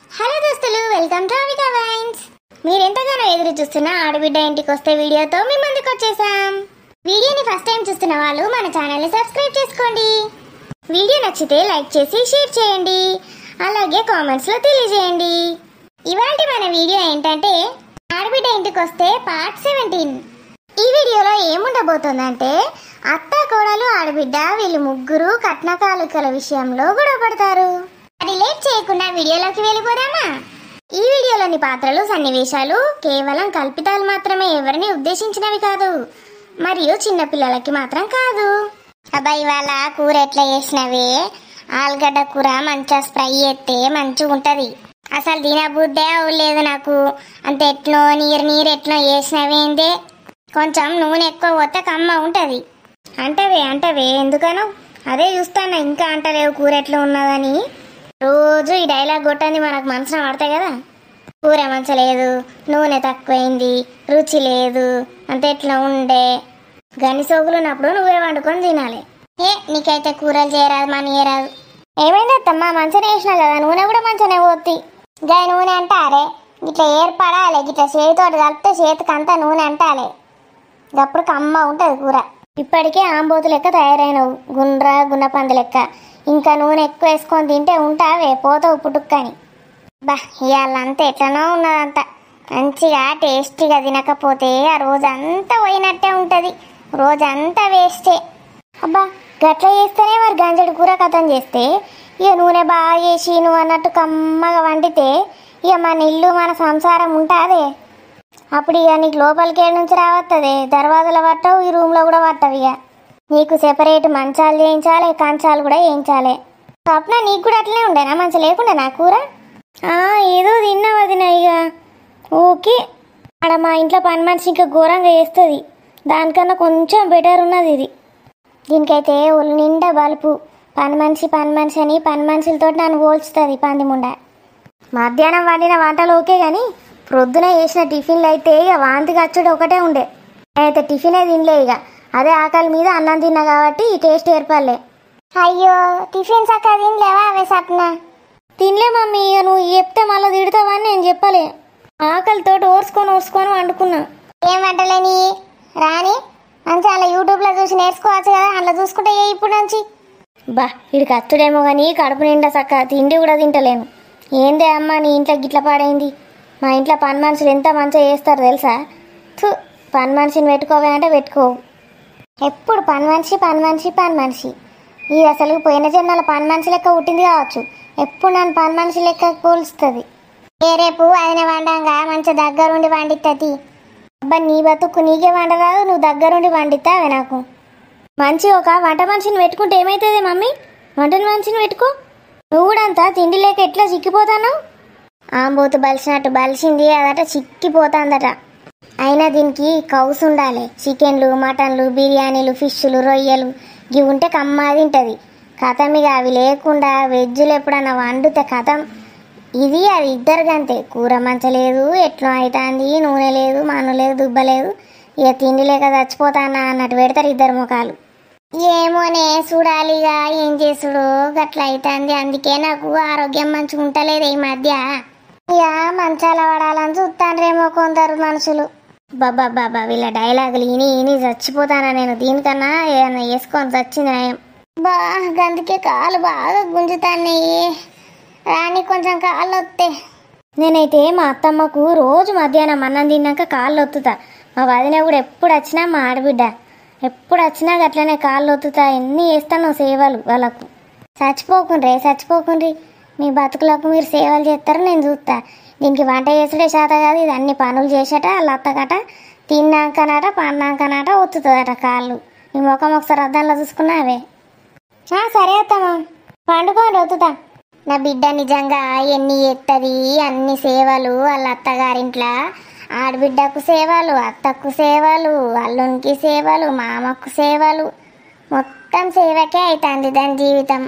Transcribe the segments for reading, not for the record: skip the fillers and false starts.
Hello దోస్తులు, welcome to Avika wines. మీరెంతగానో ఎదురు చూస్తున్న ఆడబిడ్డ ఇంటికి వస్తే వీడియోతో మీ ముందుకు వచ్చేసాం. వీడియోని ఫస్ట్ టైం చూస్తున్న వాళ్ళు మన ఛానల్ని సబ్స్క్రైబ్ చేసుకోండి. వీడియో నచ్చితే లైక్ చేసి షేర్ చేయండి, అలాగే కామెంట్స్లో తెలియజేయండి. ఇవాళ మన వీడియో ఏంటంటే ఆడబిడ్డ ఇంటికి వస్తే పార్ట్ 17. ఈ వీడియోలో ఏముండబోతుందంటే అత్త కోడలు ఆడబిడ్డ వీళ్ళు ముగ్గురు కట్న కానుకల విషయంలో గొడవ పడతారు. అది లేట్ చేయకుండా వీడియోలోకి వెళ్ళిపోదామా? ఈ వీడియోలోని పాత్రలు సన్నివేశాలు కేవలం కల్పితాలు మాత్రమే, ఎవరిని ఉద్దేశించినవి కాదు, మరియు చిన్నపిల్లలకి మాత్రం కాదు. అబ్బాయి వాళ్ళ కూర ఎట్లా చేసినవే, ఆలుగడ్డ కూర మంచిగా ఫ్రై చేస్తే మంచిగా ఉంటది. అసలు తినబుద్దే అవ్వలేదు నాకు. అంత ఎట్లో నీరు ఎట్లో చేసినవేందే, కొంచెం నూనె ఎక్కువ పోతే కమ్మ ఉంటది. అంటవే ఎందుకనో అదే చూస్తాను, ఇంకా అంటలేవు కూర ఎట్లా ఉన్నదని. రోజు ఈ డైలాగ్ కొట్టండి మనకు మనసున పడతాయి కదా. కూర మంచలేదు, నూనె తక్కువైంది, రుచి లేదు, అంత ఎట్లా ఉండే. గని సోకులు ఉన్నప్పుడు నువ్వే వండుకొని తినాలి. నీకైతే కూరలు చేయరాదు, మనీ చేయరాదు. ఏమైంది అత్తమ్మా, మంచిగా వేసినా కదా, నూనె కూడా మంచిగానే పోతుంది. గా నూనె అంటారే ఇట్లా ఏర్పడాలి, ఇట్లా చేతితోటి కలిపితే చేతికి అంతా నూనె అంటాలి, అప్పుడు కమ్మ ఉంటుంది కూర. ఇప్పటికే ఆంబోతు లెక్క తయారైనవు, గున్నపంది లెక్క. ఇంకా నూనె ఎక్కువ వేసుకొని తింటే ఉంటావే, పోతావు పుట్టుక్కని. ఇవాళంతా ఎట్లనో ఉన్నదంతా. మంచిగా టేస్టీగా తినకపోతే ఆ రోజంతా పోయినట్టే ఉంటుంది, రోజంతా వేస్టే. అబ్బా గట్ల చేస్తేనే మరి గంజడి కూర కథం చేస్తే, ఇక నూనె బాగా వేసి నువ్వు అన్నట్టు కమ్మగా వండితే ఇక మన ఇల్లు మన సంసారం ఉంటుందే. అప్పుడు ఇక నీకు లోపలికి ఏడు నుంచి రావస్తుంది, దర్వాజలు పట్టవు, ఈ రూమ్లో కూడా పట్టవు. ఇక నీకు సెపరేట్ మంచాలు చేయించాలి, కంచాలు కూడా వేయించాలి. స్వప్న నీకు కూడా అట్లనే ఉండేనా, మంచి లేకుండా నా కూర? ఏదో తిన్నావు అది. ఇక ఓకే, అక్కడ మా ఇంట్లో పని మనిషి ఇంకా ఘోరంగా వేస్తుంది, దానికన్నా కొంచెం బెటర్ ఉన్నది ఇది. దీనికైతే ఒళ్ళు నిండా బలుపు. పని మనిషి అని పని మనుషులతో నన్ను పోల్చుతుంది పందిముండ. మధ్యాహ్నం వండిన వంటలు ఓకే కానీ ప్రొద్దున వేసిన టిఫిన్లు అయితే ఇక వాంతి ఖర్చుడు ఒకటే ఉండే. అయితే టిఫినే తినలే, ఇక అదే ఆకలి మీద అన్నం తిన్నా కాబట్టి ఈ టేస్ట్ ఏర్పడలే. అయ్యో టిఫిన్ చక్కగా తినలేవా అవే సప్న? తినలే మమ్మీ, ఇక నువ్వు చెప్తే మళ్ళీ తిడతావని నేను చెప్పలే. ఆకలితో ఓర్చుకొని వండుకున్నా. ఏం వంటలేని రాని మంచిగా అలా యూట్యూబ్లో చూసి నేర్చుకోవచ్చు కదా, అలా చూసుకుంటే ఇప్పుడు నుంచి. వీడికి అచ్చుడేమో కానీ కడుపు నిండా చక్కగా తిండి కూడా తింటలేను. ఏందే అమ్మ నీ ఇంట్లో గిట్ల పాడైంది? మా ఇంట్లో పని మనుషులు ఎంత మంచిగా చేస్తారు తెలుసా? పని మనిషిని పెట్టుకోవే అంటే పెట్టుకోవు. ఎప్పుడు పని మనిషి. ఈ అసలు పోయిన జన్మల పని మనిషి లెక్క పుట్టింది కావచ్చు, ఎప్పుడు నన్ను పని మనిషి లెక్క పోల్స్తుంది. రేపు ఆయన వండంగా మంచి దగ్గరుండి వండిస్తుంది. అబ్బా నీ బతుకు నీకే వండరాదు, నువ్వు దగ్గరుండి వండిస్తావే నాకు. మంచి ఒక వంట మనిషిని పెట్టుకుంటే ఏమవుతుంది మమ్మీ? వంట మనిషిని పెట్టుకో. నువ్వు కూడా అంతా తిండి లేక ఎట్లా చిక్కిపోతాను? ఆంబోతు బలిసినట్టు బలిసింది అదట, చిక్కిపోతాందట. అయినా దీనికి కౌసు ఉండాలి. చికెన్లు, మటన్లు, బిర్యానీలు, ఫిష్లు, రొయ్యలు ఇవి ఉంటే కమ్మ తింటుంది. కథం ఇక అవి లేకుండా వెజ్జులు ఎప్పుడన్నా వండితే కథం. ఇది అది ఇద్దరికంతే. కూర మంచలేదు, ఎట్లా అవుతుంది, నూనె లేదు, మన్ను లేదు, దుబ్బలేదు, ఇక తిండి లేక చచ్చిపోతానా అన్నట్టు పెడతారు ఇద్దరు ముఖాలు. ఏమోనే చూడాలిగా ఏం చేసుడు గట్ల అవుతుంది. అందుకే నాకు ఆరోగ్యం మంచిగా ఉంటలేదు ఈ మధ్య. ఇక మంచాల పడాలని చూస్తాండ్రేమో కొందరు మనుషులు. బాబా వీళ్ళ డైలాగులు ఇని చచ్చిపోతానా నేను. దీనికన్నా ఏమన్నా వేసుకొని చచ్చింది నయం. అందుకే కాళ్ళు బాగా గుంజుతాయి, రాని కొంచెం కాళ్ళు వస్తే. నేనైతే మా అత్తమ్మకు రోజు మధ్యాహ్నం అన్నం తిన్నాక కాళ్ళు ఒత్తుతా. మా వదిన కూడా ఎప్పుడు వచ్చినా, మా ఆడబిడ్డ ఎప్పుడు వచ్చినా అట్లనే కాళ్ళు ఒత్తుతా. ఎన్ని చేస్తానో సేవలు వాళ్ళకు. చచ్చిపోకుండ్రి మీ బతుకులకు మీరు సేవలు చేస్తారు, నేను చూస్తా. దీనికి వంట చేసుడే శాత కాదు, ఇది అన్ని పనులు చేసేట వాళ్ళ అత్తకట. తిన్నాకనట పన్నాకనట ఒత్తుతుందట కాళ్ళు. నీ ముఖం ఒకసారి అద్దంలో చూసుకున్నావే. సరే అత్తమ్మా, పండుకొని ఒత్తుతా. నా బిడ్డ నిజంగా ఎన్ని ఎత్తది, అన్ని సేవలు. వాళ్ళ అత్తగారింట్లో ఆడబిడ్డకు సేవలు, అత్తకు సేవలు, అల్లునికి సేవలు, మామకు సేవలు, మొత్తం సేవకే అవుతుంది దాని జీవితం.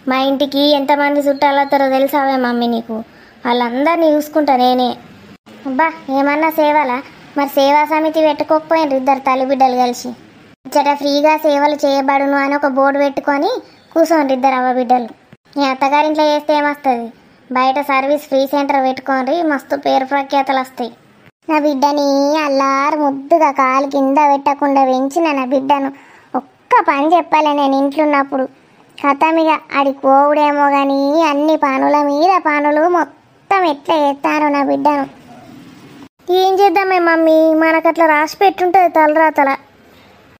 మా ఇంటికి ఎంతమంది చుట్టాలు వస్తారో తెలుసావే మమ్మీ నీకు? వాళ్ళందరినీ చూసుకుంటా నేనే. ఏమన్నా సేవలా? మరి సేవా సమితి పెట్టుకోకపోయినారు ఇద్దరు తల్లిబిడ్డలు కలిసి. ఇచ్చట ఫ్రీగా సేవలు చేయబడును అని ఒక బోర్డు పెట్టుకొని కూర్చోండి ఇద్దరు అవ్వ బిడ్డలు. నీ అత్తగారింట్లో చేస్తే ఏమొస్తుంది? బయట సర్వీస్ ఫ్రీ సెంటర్ పెట్టుకోండి, మస్తు పేరు ప్రఖ్యాతలు వస్తాయి. నా బిడ్డని అల్లారు ముద్దుగా కాలు కింద పెట్టకుండా పెంచిన నా బిడ్డను ఒక్క పని చెప్పాలి నేను ఇంట్లో ఉన్నప్పుడు. కథమిగా ఆడి కోవుడేమో కానీ అన్ని పనుల మీద పనులు మొత్తం ఎట్లా చేస్తాను నా బిడ్డను. ఏం చేద్దామే మమ్మీ, మనకట్లా రాసి పెట్టుంటుంది తలరాతల.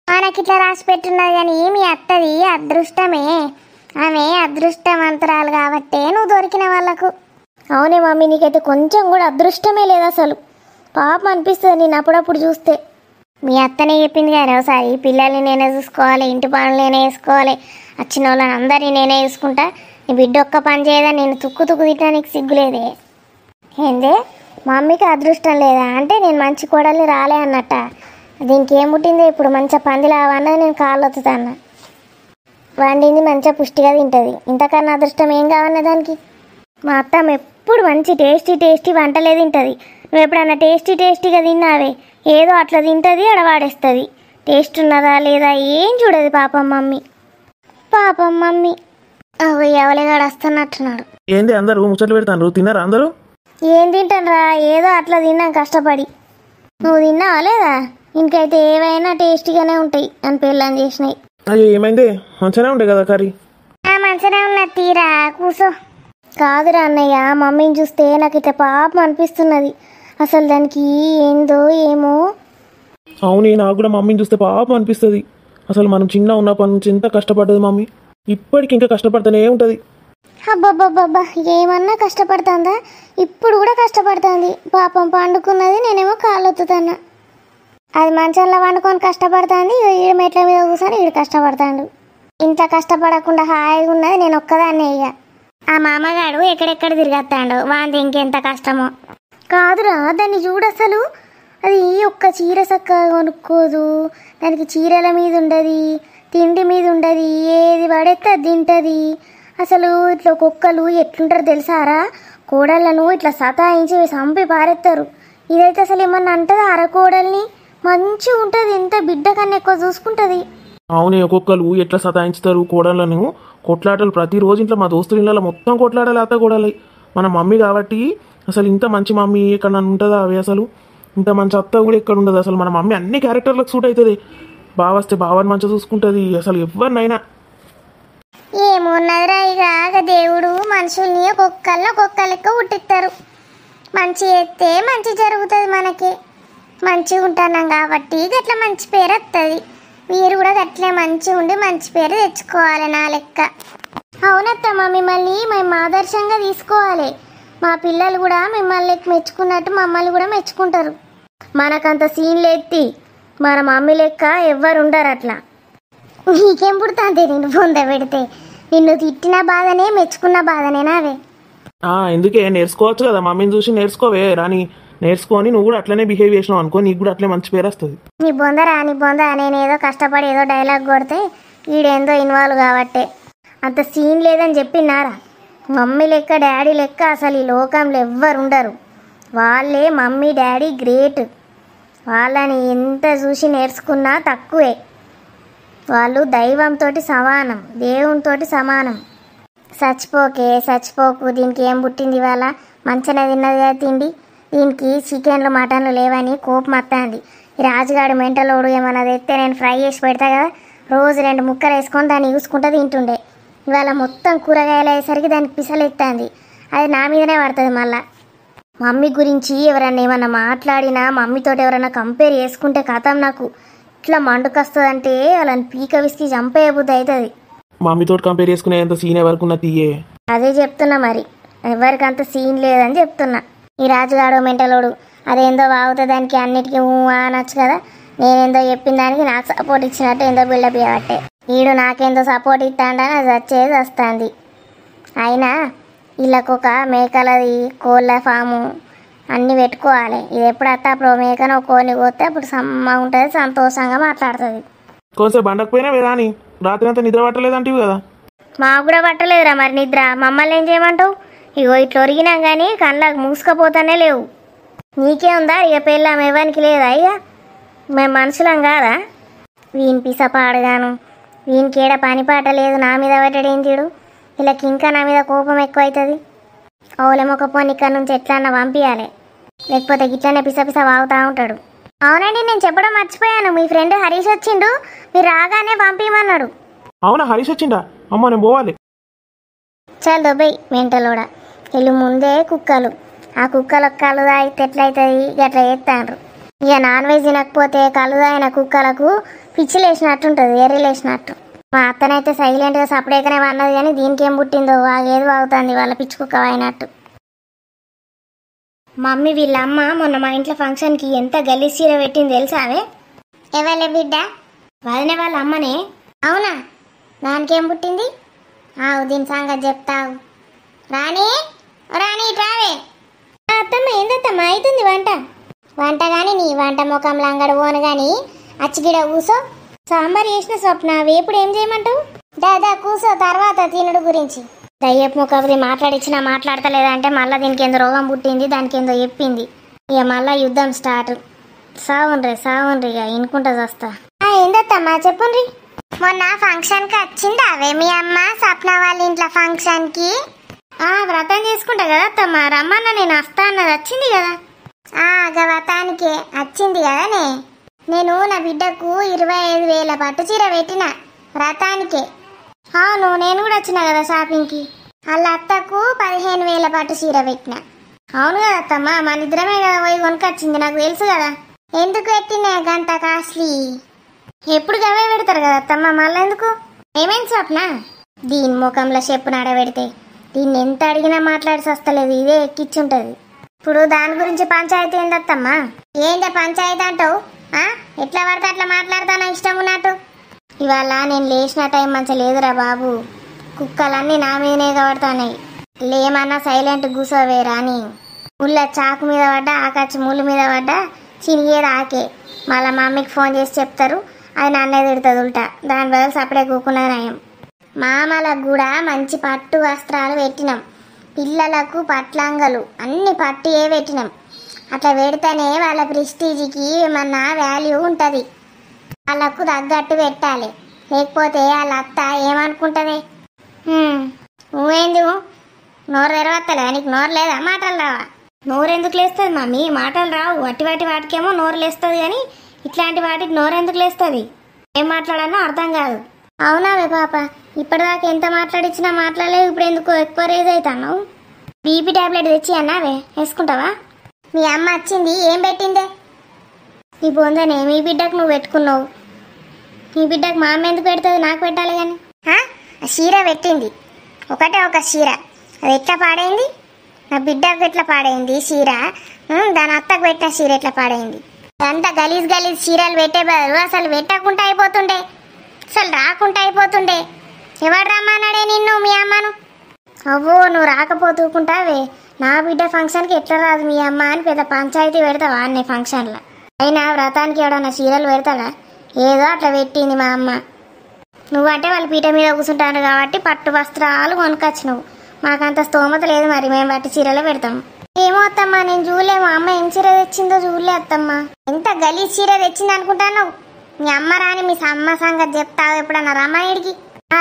మనకిట్లా రాసి పెట్టున్నది కానీ మీ అత్తది అదృష్టమే. ఆమె అదృష్టవంతురాలు కాబట్టే నువ్వు దొరికిన వాళ్ళకు. అవునే మమ్మీ, నీకైతే కొంచెం కూడా అదృష్టమే లేదు అసలు. పాపం అనిపిస్తుంది నేను అప్పుడప్పుడు చూస్తే. మీ అత్తనే చెప్పింది కానీ ఒకసారి, పిల్లల్ని నేనే చూసుకోవాలి, ఇంటి పనులు నేనే వేసుకోవాలి, వచ్చిన వాళ్ళని అందరినీ నేనే చూసుకుంటా, నీ బిడ్డ ఒక్క పని చేయదా నేను తుక్కు తిట్టడానికి సిగ్గులేదే. ఏందే మమ్మీకి అదృష్టం లేదా అంటే నేను మంచి కోడల్ని రాలే అన్నట్ట. దీనికి ఏం పుట్టిందో ఇప్పుడు మంచిగా పందిలా అన్నది నేను కాళ్ళు వత్తుతాను. వండింది మంచిగా పుష్టిగా తింటుంది, ఇంతకన్నా అదృష్టం ఏం కావన్నా దానికి. మా అత్తమ్మ ఎప్పుడు మంచి టేస్టీ వంటలే తింటుంది. నువ్వు ఎప్పుడన్నా టేస్టీగా తిన్నావే? ఏదో అట్లా తింటుంది, అడవాడేస్తుంది. టేస్ట్ ఉన్నదా లేదా ఏం చూడదు పాపం మమ్మీ. ఎవలేగాడు వస్తున్నట్టున్నాడు. ఏంది అందరూ ముచ్చట్లు పెడతాను, తిన్నారా అందరూ? ఏం తింటానురా, ఏదో అట్లా తిన్నాం కష్టపడి. నువ్వు తిన్నావా లేదా? ఇంకైతే ఏవైనా టేస్టీగానే ఉంటాయి అని పెళ్ళని చేసినాయి. అయ్యో ఏమైంది, మంచిగానే ఉండే కదా కర్రీ. మంచిగానే ఉన్నా, తీరా కూసో. కాదురా అన్నయ్య, మమ్మీని చూస్తే నాకు ఇట్లా పాపం అనిపిస్తున్నది. అసలు దానికి ఏందో ఏమో. అవును, నాకు కూడా మమ్మీని చూస్తే పాపం అనిపిస్తుంది. అసలు మనం చిన్న ఉన్నప్పటి నుంచి ఎంత కష్టపడ్డది మమ్మీ, ఇప్పటికి ఇంకా కష్టపడుతూనే ఉంటుంది. అబ్బబ్బబ్బబ్బా, ఏమన్నా కష్టపడుతుందా? ఇప్పుడు కూడా కష్టపడుతుంది పాపం. పండుకున్నది, నేనేమో కాళ్ళు ఒత్తుతున్నా. అది మంచంలో వండుకొని కష్టపడుతుంది, ఈడు మెట్ల మీద కూర్చొని ఈడు కష్టపడతాడు. ఇంత కష్టపడకుండా హాయిగా ఉన్నది నేను ఒక్కదాన్నే. ఇక ఆ మామగాడు ఎక్కడెక్కడ తిరిగేస్తాడు, వాంది ఇంకెంత కష్టమో. కాదురా, దాన్ని చూడు అసలు. అది ఒక్క చీర చక్కగా కొనుక్కోదు, దానికి చీరల మీద ఉండదు, తిండి మీద ఉండదు, ఏది పడేస్తే అది తింటుంది. అసలు ఇట్లా కుక్కలు ఎట్లుంటారు తెలుసారా? కోడళ్ళను ఇట్లా సతాయించి చంపి పారేస్తారు. ఇదైతే అసలు ఏమన్నా అంటది అరకోడల్ని? మంచిగా ఉంటుంది, ఎంత బిడ్డ కన్నా ఎక్కువ చూసుకుంటుంది. అవునే, ఒక్కొక్కరు ఎట్లా సతాయించుతారు కోడళ్ళను. కొట్లాటలు ప్రతిరోజు ఇంట్లో మా దోస్తుల ఇళ్ళలో మొత్తం కొట్లాడాలి అత్త కోడలి. మన మమ్మీ కాబట్టి అసలు ఇంత మంచి మమ్మీ ఎక్కడ ఉంటుందా? అవి అసలు ఇంత మంచి అత్త కూడా ఎక్కడ ఉండదు. అసలు మన మమ్మీ అన్ని క్యారెక్టర్లకు సూట్ అవుతుంది. బావ వస్తే బావని మంచిగా చూసుకుంటుంది, అసలు ఎవరినైనా. ఏమున్నదిరా, ఇక దేవుడు మనుషుల్ని ఒక్కొక్క లెక్క పుట్టిస్తారు. మంచి చేస్తే మంచి జరుగుతుంది. మనకి మంచిగా ఉంటున్నాం కాబట్టి గట్లా మంచి పేరు వస్తుంది. మీరు కూడా గట్లే మంచిగా ఉండి మంచి పేరు తెచ్చుకోవాలి నా లెక్క. అవునత్తమ్మ, మిమ్మల్ని మేము ఆదర్శంగా తీసుకోవాలి. మా పిల్లలు కూడా మిమ్మల్ని మెచ్చుకున్నట్టు మమ్మల్ని కూడా మెచ్చుకుంటారు. మనకంత సీన్లు ఎత్తి మన మమ్మీ లెక్క ఎవ్వరు ఉండరు అట్లా. నీకేం పుడుతుంది నేను పొంద పెడితే? నిన్ను తిట్టిన బాధనే, మెచ్చుకున్న బాధనేనా అవే? ఎందుకే నేర్చుకోవచ్చు కదా, మమ్మీని చూసి నేర్చుకోవే రాని. నేర్చుకొని నువ్వు కూడా అట్లనే బిహేవ్ చేసినావు అనుకో, నీకు కూడా అట్లే మంచి పేరు వస్తుంది. నీ బొంద నేనేదో కష్టపడి ఏదో డైలాగ్ కొడితే ఈడేందో ఇన్వాల్వ్ కాబట్టే. అంత సీన్ లేదని చెప్పినారా? మమ్మీ లెక్క డాడీ లెక్క అసలు ఈ లోకంలో ఎవ్వరు ఉండరు. వాళ్ళే మమ్మీ డాడీ గ్రేట్. వాళ్ళని ఎంత చూసి నేర్చుకున్నా తక్కువే. వాళ్ళు దైవంతో సమానం, దేవునితో సమానం. చచ్చిపోకు. దీనికి ఏం పుట్టింది ఇవాళ? మంచిగా తిన్నది కదా తిండి. దీనికి చికెన్లు మటన్లు లేవని కోపం వస్తుంది. ఈ రాజుగాడు మెంటలోడు ఏమన్నా తెస్తే నేను ఫ్రై చేసి పెడతా కదా, రోజు 2 ముక్కలు వేసుకొని దాన్ని చూసుకుంటూ తింటుండే. ఇవాళ మొత్తం కూరగాయలు అయ్యేసరికి దానికి పిసలెత్తుంది. అది నా మీదనే పడుతుంది. మళ్ళా మమ్మీ గురించి ఎవరన్నా ఏమన్నా మాట్లాడినా, మమ్మీతో ఎవరన్నా కంపేర్ చేసుకుంటే కథం నాకు ఇట్లా మండుకొస్తుందంటే వాళ్ళని పీక విసికి చంపే బుద్ధి అవుతుంది. మమ్మీతో కంపేర్ చేసుకునే అంత సీన్ ఎవరికి తీయే? అదే చెప్తున్నా, మరి ఎవరికి అంత సీన్ లేదని చెప్తున్నా. ఈ రాజుగాడు మెంటలోడు అదేందో వాగుతా దానికి అన్నిటికీ అనొచ్చు కదా. నేనేందో చెప్పిన దానికి నాకు సపోర్ట్ ఇచ్చినట్టు ఏందో బిల్డప్ చేయబట్టే వీడు నాకేందో సపోర్ట్ ఇస్తాడని అది వచ్చేది వస్తుంది. అయినా వీళ్ళకొక మేకలది, కోళ్ళ ఫాము అన్నీ పెట్టుకోవాలి. ఇది ఎప్పుడు అత్త అప్పుడు మేకను కోడిని కోస్తే అప్పుడు సమ్మ ఉంటుంది, సంతోషంగా మాట్లాడుతుంది. కొంచెం బండకపోయినా వేరాని రాత్రి అంతా నిద్ర పట్టలేదంటివి కదా? మాకు కూడా పట్టలేదురా మరి నిద్ర. మమ్మల్ని ఏం చేయమంటావు? ఇగో ఇట్లా ఒరిగినాం కానీ కళ్ళకు మూసుకపోతానే లేవు. నీకే ఉందా ఇక పెళ్ళాం? ఇవ్వడానికి లేదా? ఇక మేము మనుషులం కాదా? వీని పిసపాడుగాను, వీనికి ఏడ పని పాట లేదు, నా మీద పడ్డాడు ఏం తీడు. వీళ్ళకి ఇంకా నా మీద కోపం ఎక్కువ అవుతుంది. ఓలెమొక పోని ఇక్కడ నుంచి ఎట్లన్నా పంపించాలి, లేకపోతే గిట్లనే పిసపిస వాగుతూ ఉంటాడు. అవునండి, నేను చెప్పడం మర్చిపోయాను, మీ ఫ్రెండ్ హరీష్ వచ్చిండు, మీరు రాగానే పంపించమన్నాడు. అవునా, హరీష్ వచ్చిండా? అమ్మ నేను పోవాలి. చాలు దొబ్బై మెంటలోడా, వీళ్ళు ముందే కుక్కలు, ఆ కుక్కలకు కళ్ళు తాగితే ఎట్లయితుంది గట్లా చేస్తాండ్రు. ఇక నాన్ వెజ్ తినకపోతే కళ్ళు తాగిన కుక్కలకు పిచ్చి లేచినట్టుంటుంది, ఎర్రి లేచినట్టు. మా అత్తనైతే సైలెంట్గా సపరేట్గానే అన్నది, కానీ దీనికి ఏం పుట్టిందో ఏది వాగుతుంది వాళ్ళ పిచ్చి కుక్క అయినట్టు. మమ్మీ వీళ్ళ అమ్మ మొన్న మా ఇంట్లో ఫంక్షన్కి ఎంత గలీజ్ చీర పెట్టింది తెలుసావే? ఎవరే బిడ్డ? వదిన వాళ్ళ అమ్మనే. అవునా, దానికేం పుట్టింది? దీని సంగతి చెప్తావు. రాణి రాణి రావే. అత్తమ్మ ఏందత్తమ్మ అవుతుంది వంట? వంట కానీ నీ వంట ముఖంలో అంగడి పోను కానీ అచ్చిగిడ కూసో. సాంబార్ చేసిన స్వప్న, వేపుడు ఏం చేయమంటావు? దాదా కూసో, తర్వాత తినుడు గురించి. దయ్యపు ముఖది మాట్లాడిచ్చినా మాట్లాడతలేదంటే మళ్ళీ దీనికి ఏందో రోగం పుట్టింది, దానికి ఏందో చెప్పింది. ఇక మళ్ళీ యుద్ధం స్టార్ట్. సావుండ్రి ఇక ఇనుకుంటా వస్తా. ఏందత్తమ్మా చెప్పుండ్రి. మొన్న ఫంక్షన్కి వచ్చింది అవే మీ అమ్మ స్వప్న వాళ్ళ ఇంట్లో ఫంక్షన్కి? వ్రతం చేసుకుంటా కదా అత్తమ్మ, రమ్మన్న నేను వస్తా అన్నది, వచ్చింది కదా. వ్రతానికే వచ్చింది కదనే. నేను నా బిడ్డకు 25,000 పట్టు చీర పెట్టిన వ్రతానికే. అవును, నేను కూడా వచ్చిన కదా షాపింగ్కి. వాళ్ళ అత్తకు 15,000 పట్టు చీర పెట్టిన. అవును కదా అత్తమ్మ, మన ఇద్దరమే కదా పోయి కొనుకొచ్చింది, నాకు తెలుసు కదా. ఎందుకు పెట్టినా గంత కాస్ట్లీ? ఎప్పుడు గవే పెడతారు కదా అత్తమ్మ, మళ్ళీ ఎందుకు? ఏమైంది స్వప్న? దీని ముఖంలో చెప్పు నడబెడితే దీన్ని ఎంత అడిగినా మాట్లాడి వస్తలేదు, ఇదే ఎక్కిచ్చుంటది. ఇప్పుడు దాని గురించి పంచాయతీ ఏందత్తమ్మా? ఏందా పంచాయతీ అంటావు? ఎట్లా పడితే అట్లా మాట్లాడతానా ఇష్టం ఉన్నట్టు. ఇవాళ నేను లేచిన టైం మంచిగా లేదురా బాబు, కుక్కలన్నీ నా మీదనే కబడతాయి. లేమన్నా సైలెంట్ కూసోవే రాని. ముళ్ళ చాకు మీద పడ్డా, ఆకచ్చి ముళ్ళు మీద పడ్డా చినిగేది ఆకే. మళ్ళీ మా మమ్మీకి ఫోన్ చేసి చెప్తారు, అది నన్నే తిడుతుంది ఉల్టా. దాని బదులు సపడే కూకునే నయం. మామలకు కూడా మంచి పట్టు వస్త్రాలు పెట్టినాం, పిల్లలకు పట్లంగలు అన్ని పట్టు పెట్టినాం. అట్లా పెడితేనే వాళ్ళ ప్రెస్టీజ్కి ఏమన్నా వాల్యూ ఉంటుంది. వాళ్ళకు తగ్గట్టు పెట్టాలి, లేకపోతే వాళ్ళ అత్త ఏమనుకుంటుంది? నువ్వేందు నోరు తెరవత్తలే, నీకు నోరు లేదా? మాటలు రావా? నోరు ఎందుకు లేస్తుంది మమ్మీ? మాటలు రావు. వాటికేమో నోరు లేస్తుంది, కానీ ఇట్లాంటి వాటికి నోరు ఎందుకు లేస్తుంది? ఏం మాట్లాడానో అర్థం కాదు. అవునావే పాప, ఇప్పటిదాకా ఎంత మాట్లాడిచ్చినా మాట్లాడలేవు, ఇప్పుడు ఎందుకు ఎక్కువ రేజ్ అవుతాను? బీపీ టాబ్లెట్ తెచ్చి అన్నావే, వేసుకుంటావా? మీ అమ్మ వచ్చింది, ఏం పెట్టిందే? నీ పొందనే మీ బిడ్డకు నువ్వు పెట్టుకున్నావు, నీ బిడ్డకు మా అమ్మ ఎందుకు పెడుతుంది? నాకు పెట్టాలి కానీ. చీర పెట్టింది, ఒకటే ఒక చీర, అది ఎట్లా పాడైంది? నా బిడ్డకు ఎట్లా పాడైంది చీర? దాని అత్తకు పెట్టిన చీర ఎట్లా పాడైంది? అంత గలీజ్ చీరలు పెట్టే బదులు అసలు పెట్టకుండా అయిపోతుండే, అసలు రాకుండా అయిపోతుండే. ఎవరు రమ్మన్నాడే నిన్ను మీ అమ్మను? అవ్వో, నువ్వు రాకపోతూకుంటావే. నా బిడ్డ ఫంక్షన్కి ఎట్లా రాదు మీ అమ్మ అని పెద్ద పంచాయతీ పెడతావా అన్ని ఫంక్షన్లో? అయినా వ్రతానికి ఎవడన్నా చీరలు పెడతాడా? ఏదో అట్లా పెట్టింది మా అమ్మ. నువ్వంటే వాళ్ళు పీట మీద కూర్చుంటారు కాబట్టి పట్టు వస్త్రాలు కొనుకొచ్చినావు, మాకంత స్తోమత లేదు, మరి మేము పట్టు చీరలు పెడతాం. ఏమో అత్తమ్మా, నేను చూడలే మా అమ్మ ఏం చీర తెచ్చిందో చూడలే అత్తమ్మ. ఎంత గలీజ్ చీర తెచ్చింది అనుకుంటాను. మీ అమ్మ రాని మీ అమ్మ సంగతి చెప్తావు ఎప్పుడన్నా రమ్మనిడికి.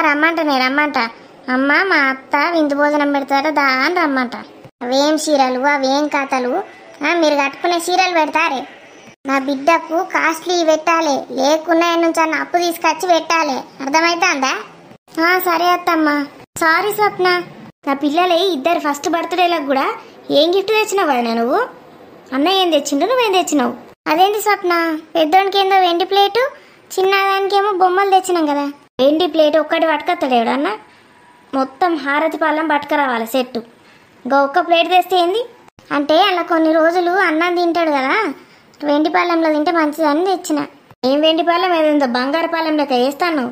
రమ్మంట అమ్మ మా అత్త విందు భోజనం పెడతారు దా అని రమ్మంట. అవేం చీరలు అవేం కథలు, మీరు కట్టుకునే చీరలు పెడతారే. నా బిడ్డకు కాస్ట్లీ పెట్టాలి, లేకున్నా నుంచి అన్న అప్పు తీసుకొచ్చి పెట్టాలి, అర్థమైతుందా? సరే అత్తమ్మా. సారీ స్వప్న, నా పిల్లలే ఇద్దరు ఫస్ట్ బర్త్డేలకు కూడా ఏం గిఫ్ట్ తెచ్చినావు కదా నువ్వు? అన్నయ్య ఏం తెచ్చిండు, నువ్వేం తెచ్చినావు? అదేంటి స్వప్న, పెద్దోనికి ఏందో వెండి ప్లేటు, చిన్నదానికేమో బొమ్మలు తెచ్చినాం కదా. వెండి ప్లేట్ ఒక్కటి పట్టుకొస్తాడు ఎవడన్నా? మొత్తం హారతి పళ్ళం పట్టుకురావాలి సెట్టు. ఇంకా ఒక్క ప్లేట్ తెస్తే ఏంది అంటే అలా కొన్ని రోజులు అన్నం తింటాడు కదా, వెండి పాలెంలో తింటే మంచిదని తెచ్చిన. ఏం వెండి పాలెం ఏదో బంగారు పాలెం లెక్క వేస్తాను.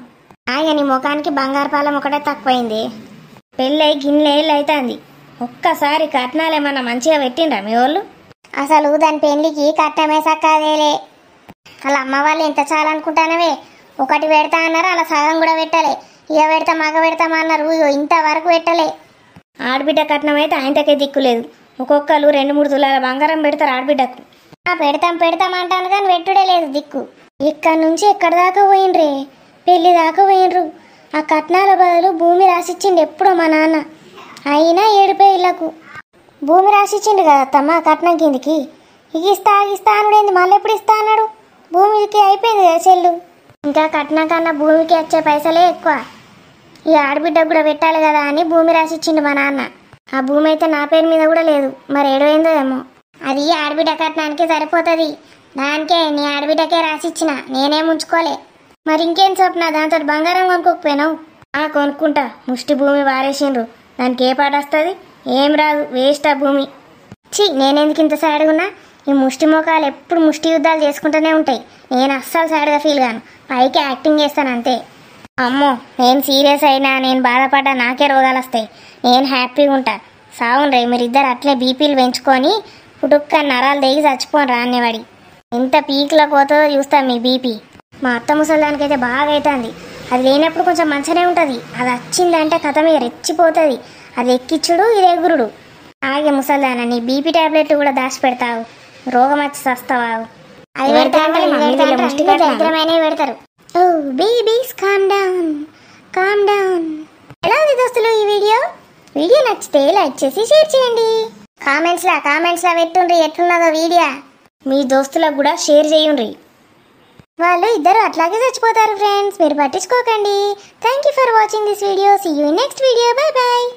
ఇక నీ ముఖానికి బంగారు పాలెం ఒకటే తక్కువైంది. పెళ్ళై గిన్నెళ్ళు అవుతుంది. ఒక్కసారి కట్నాలు ఏమన్నా మంచిగా పెట్టిండ్రా మీ వాళ్ళు? అసలు దాని పెళ్లికి కట్నమే సక్కదేలే. అలా అమ్మ వాళ్ళు ఎంత చాలనుకుంటానవే, ఒకటి పెడతా అన్నారు, అలా సగం కూడా పెట్టలే. ఇక పెడతా మగ పెడతామన్నారు, ఇంతవరకు పెట్టలే. ఆడబిడ్డ కట్నం అయితే ఆయనకే దిక్కులేదు. ఒక్కొక్కరు 2-3 తులాల బంగారం పెడతారు ఆడబిడ్డకు. పెడతాం అంటాను కానీ పెట్టుడే లేదు దిక్కు. ఇక్కడి నుంచి ఎక్కడి దాకా పోయిండ్రే, పెళ్లి దాకా పోయిండ్రు. ఆ కట్నాల బదులు భూమి రాసిచ్చిండు ఎప్పుడో మా నాన్న. అయినా ఏడిపోయి ఇళ్లకు భూమి రాసిచ్చిండు కదా అత్తమ్మ కట్నం కిందికి. ఇక ఇస్తా అనుడేంది, మళ్ళీ ఎప్పుడు ఇస్తా అన్నాడు? భూమికి అయిపోయింది కదా చెల్లు. ఇంకా కట్నం కన్నా భూమికి వచ్చే పైసలే ఎక్కువ. ఈ ఆడబిడ్డకు కూడా పెట్టాలి కదా అని భూమి రాసిచ్చిండు మా నాన్న. ఆ భూమి అయితే నా పేరు మీద కూడా లేదు, మరి ఏడైందో ఏమో. అది ఆడబిడ్డ కట్నానికి సరిపోతుంది, దానికే నీ ఆడబిడ్డకే రాసిచ్చిన, నేనేం ఉంచుకోలే. మరి ఇంకేం స్వప్న, దాంతో బంగారం కొనుక్కోకపోయినావు? కొనుక్కుంటా. ముష్టి భూమి వారేసిండ్రు, దానికి ఏ పాట వస్తుంది? ఏం రాదు, వేస్ట్ ఆ భూమి. నేనెందుకు ఇంత సాడ్గా ఉన్నా? ఈ ముష్టి మోకాలు ఎప్పుడు ముష్టి యుద్ధాలు చేసుకుంటూనే ఉంటాయి. నేను అస్సలు సాడ్గా ఫీల్ గాను, పైకి యాక్టింగ్ చేస్తాను అంతే. అమ్మో, నేను సీరియస్ అయినా, నేను బాధపడ్డా నాకే రోగాలు వస్తాయి. నేను హ్యాపీగా ఉంటా. సావును రే, మీరిద్దరు అట్లే బీపీలు పెంచుకొని పుట్టుక్క నరాలు దిగి చచ్చిపోను రానివాడి. ఎంత పీక్లో పోతుందో చూస్తాం మీ బీపీ. మా అత్త ముసలిదానికైతే బాగా అవుతుంది. అది లేనప్పుడు కొంచెం మంచిగానే ఉంటుంది, అది వచ్చిందంటే కథ మీద రెచ్చిపోతుంది. అది ఎక్కిచ్చుడు, ఇది ఎగురుడు. ఆగే ముసలిదాన, నీ బీపీ టాబ్లెట్ కూడా దాచి పెడతావు, రోగం వచ్చి వస్తావా? అది పెడతారు. Oh babies calm down, calm down. ఎలా ఉంది దోస్తులు ఈ వీడియో నచ్చితే లైక్ చేసి షేర్ చేయండి. కామెంట్స్ లా పెట్టుండ్రి ఎట్లున్నదో వీడియో. మీ దోస్తులకు కూడా షేర్ చేయండి. వాళ్ళు ఇద్దరు అట్లాగే చచ్చిపోతారు ఫ్రెండ్స్, మీరు పట్టించుకోకండి. Thank you for watching this video. See you in next video. Bye bye.